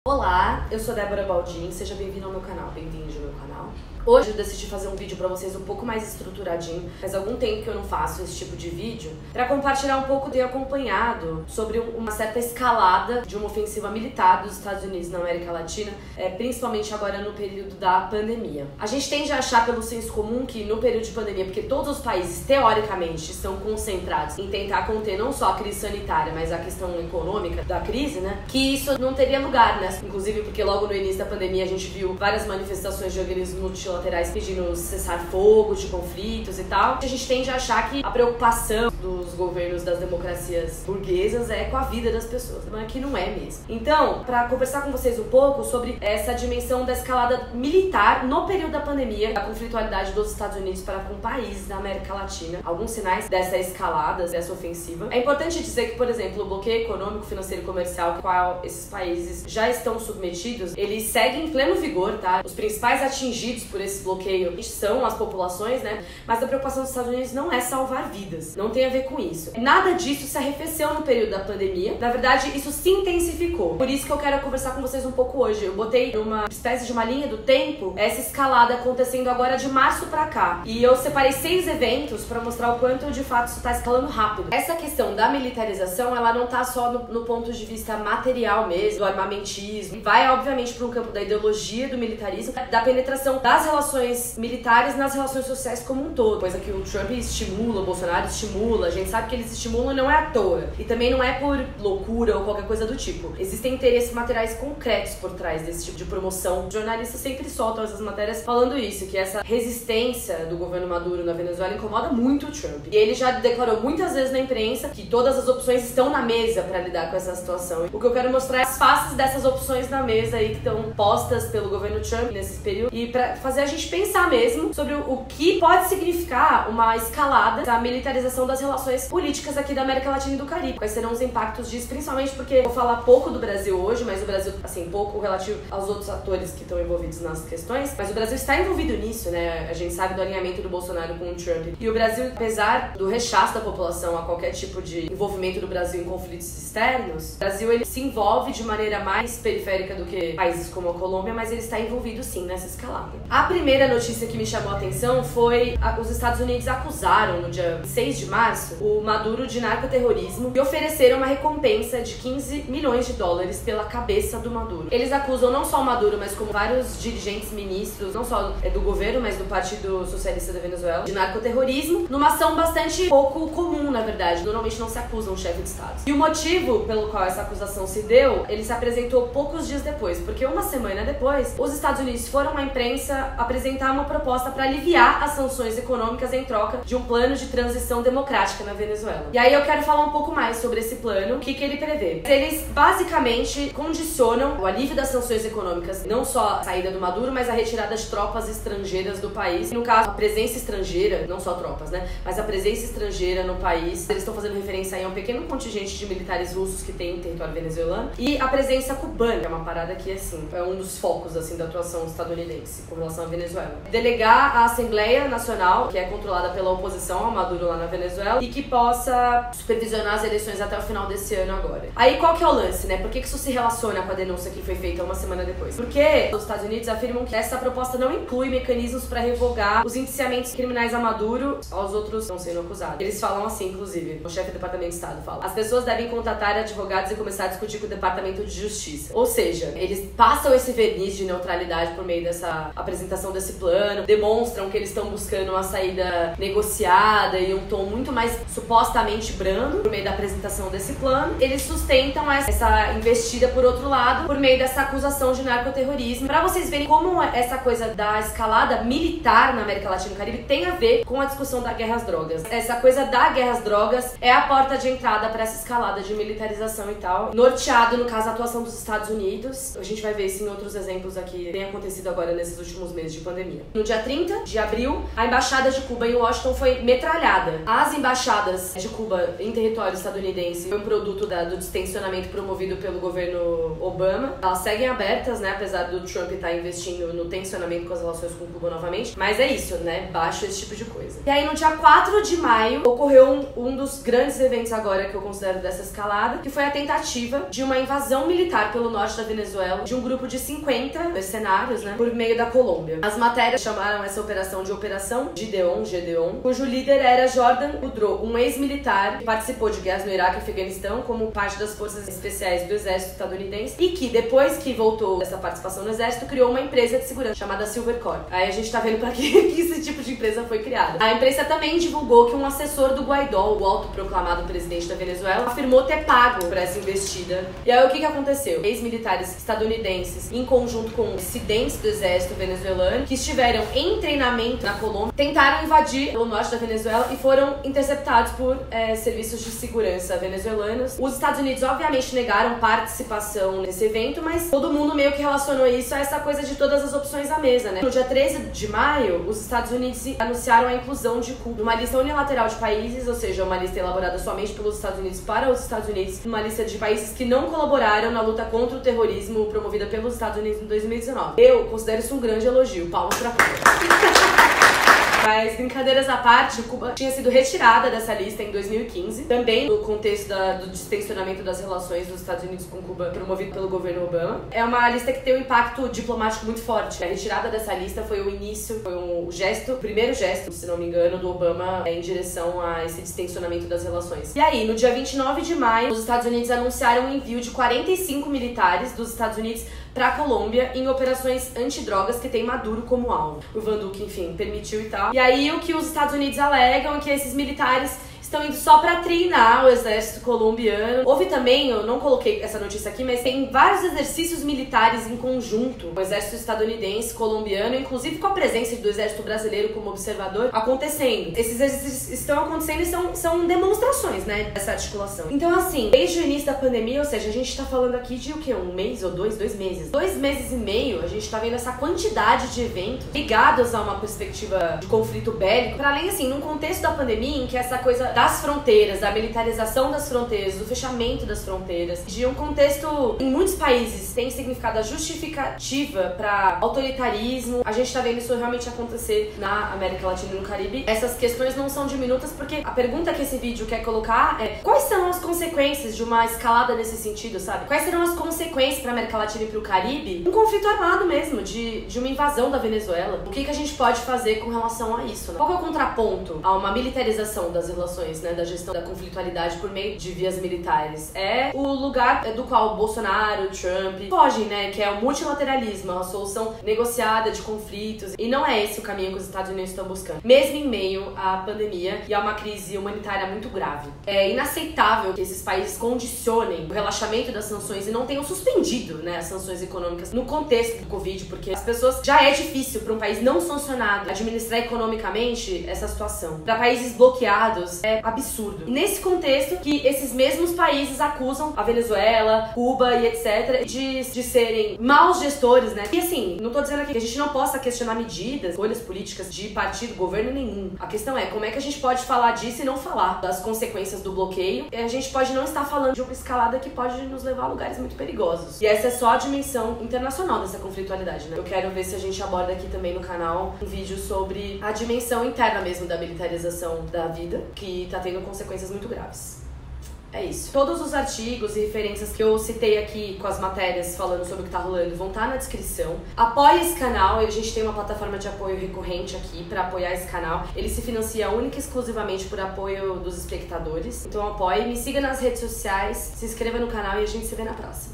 Olá, eu sou Débora Baldin, seja bem-vindo ao meu canal, bem-vindo ao meu canal. Hoje eu decidi fazer um vídeo pra vocês um pouco mais estruturadinho, faz algum tempo que eu não faço esse tipo de vídeo, pra compartilhar um pouco de acompanhado sobre uma certa escalada de uma ofensiva militar dos Estados Unidos na América Latina, principalmente agora no período da pandemia. A gente tende a achar pelo senso comum que no período de pandemia, porque todos os países teoricamente estão concentrados em tentar conter não só a crise sanitária, mas a questão econômica da crise, né, que isso não teria lugar, né? Inclusive porque logo no início da pandemia a gente viu várias manifestações de organismos multilaterais pedindo cessar fogo de conflitos e tal. A gente tende a achar que a preocupação dos governos das democracias burguesas é com a vida das pessoas, mas que não é mesmo. Então, para conversar com vocês um pouco sobre essa dimensão da escalada militar no período da pandemia, a conflitualidade dos Estados Unidos para com países da América Latina, alguns sinais dessa escalada, dessa ofensiva. É importante dizer que, por exemplo, o bloqueio econômico, financeiro e comercial ao qual esses países já estão submetidos, ele segue em pleno vigor, tá? Os principais atingidos por esse bloqueio são as populações, né? Mas a preocupação dos Estados Unidos não é salvar vidas, não tem a ver com isso. Nada disso se arrefeceu no período da pandemia, na verdade isso se intensificou. Por isso que eu quero conversar com vocês um pouco hoje. Eu botei numa espécie de uma linha do tempo essa escalada acontecendo agora de março pra cá. E eu separei 6 eventos pra mostrar o quanto de fato isso tá escalando rápido. Essa questão da militarização, ela não tá só no ponto de vista material mesmo, do armamentismo. Vai, obviamente, para um campo da ideologia do militarismo, da penetração das relações militares nas relações sociais como um todo. Coisa que o Trump estimula, o Bolsonaro estimula, a gente sabe que eles estimulam e não é à toa. E também não é por loucura ou qualquer coisa do tipo. Existem interesses materiais concretos por trás desse tipo de promoção. Os jornalistas sempre soltam essas matérias falando isso, que essa resistência do governo Maduro na Venezuela incomoda muito o Trump. E ele já declarou muitas vezes na imprensa que todas as opções estão na mesa para lidar com essa situação. O que eu quero mostrar é as faces dessas opções na mesa aí que estão postas pelo governo Trump nesse período e pra fazer a gente pensar mesmo sobre o que pode significar uma escalada da militarização das relações políticas aqui da América Latina e do Caribe. Quais serão os impactos disso, principalmente porque eu vou falar pouco do Brasil hoje, mas o Brasil, assim, pouco relativo aos outros atores que estão envolvidos nas questões, mas o Brasil está envolvido nisso, né? A gente sabe do alinhamento do Bolsonaro com o Trump. E o Brasil, apesar do rechaço da população a qualquer tipo de envolvimento do Brasil em conflitos externos, o Brasil, ele se envolve de maneira mais periférica do que países como a Colômbia, mas ele está envolvido sim nessa escalada. A primeira notícia que me chamou a atenção foi os Estados Unidos acusaram no dia 6 de março o Maduro de narcoterrorismo e ofereceram uma recompensa de 15 milhões de dólares pela cabeça do Maduro. Eles acusam não só o Maduro, mas como vários dirigentes ministros, não só do governo, mas do Partido Socialista da Venezuela, de narcoterrorismo, numa ação bastante pouco comum, na verdade. Normalmente não se acusa um chefe de Estado. E o motivo pelo qual essa acusação se deu, ele se apresentou poucos dias depois, porque uma semana depois, os Estados Unidos foram à imprensa apresentar uma proposta para aliviar as sanções econômicas em troca de um plano de transição democrática na Venezuela. E aí eu quero falar um pouco mais sobre esse plano, o que ele prevê. Eles basicamente condicionam o alívio das sanções econômicas, não só a saída do Maduro, mas a retirada de tropas estrangeiras do país. No caso, a presença estrangeira, não só tropas, né, mas a presença estrangeira no país. Eles estão fazendo referência aí a um pequeno contingente de militares russos que tem em território venezuelano e a presença cubana, que é uma parada que, assim, é um dos focos, assim, da atuação estadunidense com relação à Venezuela. Delegar a Assembleia Nacional, que é controlada pela oposição ao Maduro lá na Venezuela, e que possa supervisionar as eleições até o final desse ano agora. Aí qual que é o lance, né? Por que isso se relaciona com a denúncia que foi feita uma semana depois? Porque os Estados Unidos afirmam que essa proposta não inclui mecanismos para revogar os indiciamentos criminais a Maduro aos outros não sendo acusados. Eles falam assim, inclusive, o chefe do Departamento de Estado fala: as pessoas devem contatar advogados e começar a discutir com o Departamento de Justiça. Ou seja, eles passam esse verniz de neutralidade por meio dessa apresentação desse plano, demonstram que eles estão buscando uma saída negociada e um tom muito mais supostamente brando por meio da apresentação desse plano. Eles sustentam essa investida por outro lado por meio dessa acusação de narcoterrorismo. Pra vocês verem como essa coisa da escalada militar na América Latina e Caribe tem a ver com a discussão da guerra às drogas. Essa coisa da guerra às drogas é a porta de entrada pra essa escalada de militarização e tal, norteado, no caso, a atuação dos Estados Unidos. A gente vai ver isso em outros exemplos aqui que tem acontecido agora nesses últimos meses de pandemia. No dia 30 de abril, a embaixada de Cuba em Washington foi metralhada. As embaixadas de Cuba em território estadunidense foi um produto do distensionamento promovido pelo governo Obama. Elas seguem abertas, né, apesar do Trump estar investindo no tensionamento com as relações com Cuba novamente. Mas é isso, né, baixo esse tipo de coisa. E aí no dia 4 de maio ocorreu um dos grandes eventos agora que eu considero dessa escalada, que foi a tentativa de uma invasão militar pelo pelo norte da Venezuela de um grupo de 50 mercenários, né, por meio da Colômbia. As matérias chamaram essa operação de Operação Gideon, cujo líder era Jordan Woodrow, um ex-militar que participou de guerras no Iraque e Afeganistão como parte das forças especiais do exército estadunidense e que, depois que voltou dessa participação no exército, criou uma empresa de segurança chamada Silvercorp. Aí a gente tá vendo pra que esse tipo de empresa foi criada. A imprensa também divulgou que um assessor do Guaidó, o autoproclamado presidente da Venezuela, afirmou ter pago por essa investida. E aí o que aconteceu? Ex-militares estadunidenses, em conjunto com dissidentes do exército venezuelano, que estiveram em treinamento na Colômbia, tentaram invadir o norte da Venezuela e foram interceptados por serviços de segurança venezuelanos. Os Estados Unidos, obviamente, negaram participação nesse evento, mas todo mundo meio que relacionou isso a essa coisa de todas as opções à mesa, né? No dia 13 de maio, os Estados Unidos anunciaram a inclusão de Cuba numa lista unilateral de países, ou seja, uma lista elaborada somente pelos Estados Unidos para os Estados Unidos, numa lista de países que não colaboraram na luta contra o terrorismo promovida pelos Estados Unidos em 2019. Eu considero isso um grande elogio. Palmas pra Cuba. Mas, brincadeiras à parte, Cuba tinha sido retirada dessa lista em 2015, também no contexto do distensionamento das relações dos Estados Unidos com Cuba, promovido pelo governo Obama. É uma lista que tem um impacto diplomático muito forte. A retirada dessa lista foi o início, foi o primeiro gesto, se não me engano, do Obama em direção a esse distensionamento das relações. E aí, no dia 29 de maio, os Estados Unidos anunciaram o envio de 45 militares dos Estados Unidos para a Colômbia em operações antidrogas que tem Maduro como alvo. O Van Duque, enfim, permitiu e tal. E aí o que os Estados Unidos alegam é que esses militares estão indo só pra treinar o exército colombiano. Houve também, eu não coloquei essa notícia aqui, mas tem vários exercícios militares em conjunto com o exército estadunidense, colombiano, inclusive com a presença do exército brasileiro como observador, acontecendo. Esses exercícios estão acontecendo e são demonstrações, né, dessa articulação. Então, assim, desde o início da pandemia, ou seja, a gente tá falando aqui de o quê? Um mês ou dois meses? 2 meses e meio, a gente tá vendo essa quantidade de eventos ligados a uma perspectiva de conflito bélico, para além, assim, num contexto da pandemia em que essa coisa das fronteiras, da militarização das fronteiras, do fechamento das fronteiras, de um contexto em muitos países tem significado a justificativa para autoritarismo. A gente tá vendo isso realmente acontecer na América Latina e no Caribe. Essas questões não são diminutas porque a pergunta que esse vídeo quer colocar é: quais são as consequências de uma escalada nesse sentido, sabe? Quais serão as consequências para a América Latina e para o Caribe? Um conflito armado mesmo, de uma invasão da Venezuela. O que a gente pode fazer com relação a isso, né? Qual é o contraponto a uma militarização das relações, né, da gestão da conflitualidade por meio de vias militares? É o lugar do qual Bolsonaro, Trump fogem, né, que é o multilateralismo, a solução negociada de conflitos, e não é esse o caminho que os Estados Unidos estão buscando, mesmo em meio à pandemia e a uma crise humanitária muito grave. É inaceitável que esses países condicionem o relaxamento das sanções e não tenham suspendido, né, as sanções econômicas no contexto do Covid, porque as pessoas, já é difícil para um país não sancionado administrar economicamente essa situação. Para países bloqueados, é absurdo. E nesse contexto que esses mesmos países acusam a Venezuela, Cuba e etc. de serem maus gestores, né? E assim, não tô dizendo aqui que a gente não possa questionar medidas, escolhas políticas de partido, governo nenhum. A questão é como é que a gente pode falar disso e não falar das consequências do bloqueio. E a gente pode não estar falando de uma escalada que pode nos levar a lugares muito perigosos. E essa é só a dimensão internacional dessa conflitualidade, né? Eu quero ver se a gente aborda aqui também no canal um vídeo sobre a dimensão interna mesmo da militarização da vida, que tá tendo consequências muito graves. É isso. Todos os artigos e referências que eu citei aqui com as matérias falando sobre o que tá rolando vão estar na descrição. Apoie esse canal, a gente tem uma plataforma de apoio recorrente aqui para apoiar esse canal. Ele se financia única e exclusivamente por apoio dos espectadores. Então apoie, me siga nas redes sociais, se inscreva no canal e a gente se vê na próxima.